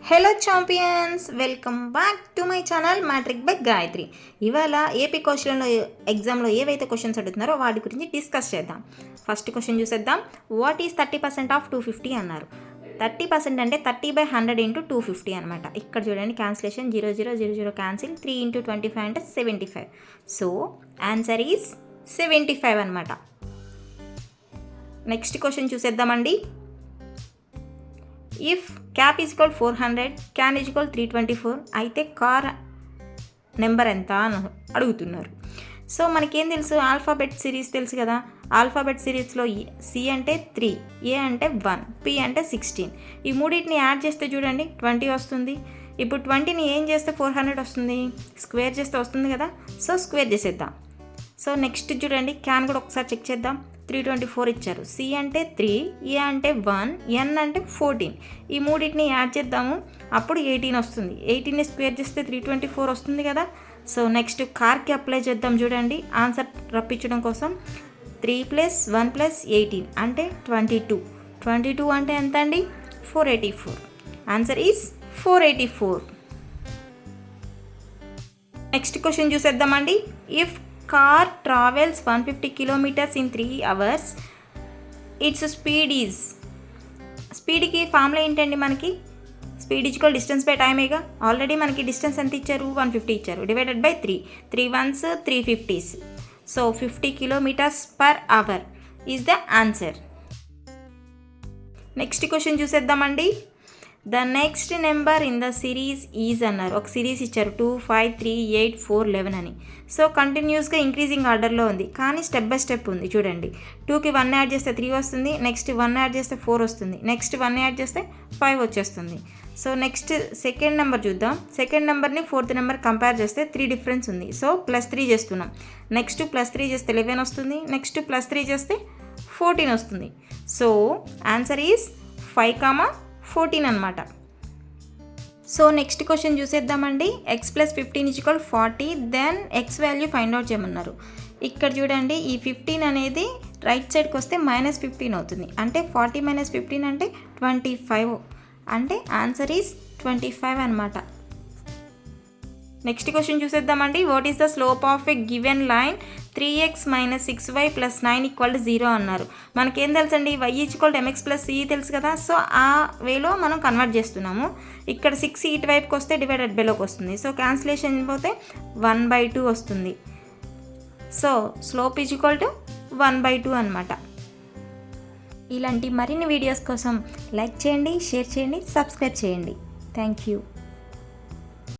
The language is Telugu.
Hello champions, welcome back to my channel matric by Gayatri. ఇవాళ ఏపీ క్వశ్చన్లో ఎగ్జామ్లో ఏవైతే క్వశ్చన్స్ అడుగుతున్నారో వాటి గురించి డిస్కస్ చేద్దాం. ఫస్ట్ క్వశ్చన్ చూసేద్దాం. వాట్ ఈస్ 30% ఆఫ్ 250 అన్నారు. 30% అంటే 30/100 × 250 అనమాట. ఇక్కడ చూడండి, క్యాన్సిలేషన్ 0000 క్యాన్సిల్, 3 × 25 అంటే 75. సో ఆన్సర్ ఈజ్ 75 అనమాట. నెక్స్ట్ క్వశ్చన్ చూసేద్దామండి. If cap is equal 400, can is equal 324 అయితే కార్ నెంబర్ ఎంత అని అడుగుతున్నారు. సో మనకేం తెలుసు, ఆల్ఫాబెట్ సిరీస్ తెలుసు కదా. ఆల్ఫాబెట్ సిరీస్లో సి అంటే 3, ఏ అంటే 1, పి అంటే 16. ఈ మూడింటిని యాడ్ చేస్తే చూడండి 20 వస్తుంది. ఇప్పుడు 20ని ఏం చేస్తే 400 వస్తుంది, స్క్వేర్ చేస్తే వస్తుంది కదా. సో స్క్వేర్ చేసేద్దాం. సో నెక్స్ట్ చూడండి, క్యాన్ కూడా ఒకసారి చెక్ చేద్దాం. 324 ఇచ్చారు. సి అంటే 3, ఏ అంటే 1, ఎన్ అంటే 14. ఈ మూడింటిని యాడ్ చేద్దాము, అప్పుడు 18 వస్తుంది. 18ని స్క్వేర్ చేస్తే 324 వస్తుంది కదా. సో నెక్స్ట్ కార్కి అప్లై చేద్దాం. చూడండి, ఆన్సర్ రప్పించడం కోసం 3 + 1 + 18 అంటే 22. 22 అంటే ఎంత అండి, 484. Answer is 484. నెక్స్ట్ క్వశ్చన్ చూసేద్దామండి. If car travels 150 kilometers in 3 hours, it's speed is. స్పీడ్కి ఫార్ములా ఏంటండి, మనకి స్పీడ్ ఈక్వల్ డిస్టెన్స్ బై టైమేగా. ఆల్రెడీ మనకి డిస్టెన్స్ ఎంత ఇచ్చారు, 150 ఇచ్చారు. Divided by 3, 3 1s 350s. So 50 km/h is the answer. Next question చూసేద్దామండి. The next number in the series is అన్నారు. ఒక సిరీస్ ఇచ్చారు 2, 5, 3, 8, 4, 11 అని. సో కంటిన్యూస్గా ఇంక్రీజింగ్ ఆర్డర్లో ఉంది, కానీ స్టెప్ బై స్టెప్ ఉంది. చూడండి, 2కి 1 యాడ్ చేస్తే 3 వస్తుంది. నెక్స్ట్ 1 యాడ్ చేస్తే 4 వస్తుంది. నెక్స్ట్ 1 యాడ్ చేస్తే 5 వచ్చేస్తుంది. సో నెక్స్ట్ సెకండ్ నెంబర్ చూద్దాం. సెకండ్ నెంబర్ని ఫోర్త్ నెంబర్ కంపేర్ చేస్తే 3 డిఫరెన్స్ ఉంది. సో +3 చేస్తున్నాం. నెక్స్ట్ +3 చేస్తే 11 వస్తుంది. నెక్స్ట్ +3 చేస్తే 14 వస్తుంది. సో ఆన్సర్ ఈజ్ 5, 14 అనమాట. సో నెక్స్ట్ క్వశ్చన్ చూసేద్దామండి. x + 15 = 40, then x value find out చేయమన్నారు. ఇక్కడ చూడండి, ఈ 15 అనేది రైట్ సైడ్కి వస్తే -15 అవుతుంది. అంటే 40 - 15 అంటే 25. అంటే ఆన్సర్ ఈజ్ 25 అనమాట. నెక్స్ట్ క్వశ్చన్ చూసేద్దామండి. What is the slope of a given line 3x - 6y + 9 = 0 అన్నారు. మనకేం తెలుసండి, y = mx + c తెలుసు కదా. సో ఆ వేలో మనం కన్వర్ట్ చేస్తున్నాము. ఇక్కడ 6 ఇటువైపుకి వస్తే డివైడెడ్ బైలోకి వస్తుంది. సో క్యాన్సిలేషన్ పోతే 1/2 వస్తుంది. సో స్లోప్ = 1/2 అనమాట. ఇలాంటి మరిన్ని వీడియోస్ కోసం లైక్ చేయండి, షేర్ చేయండి, సబ్స్క్రైబ్ చేయండి. Thank you.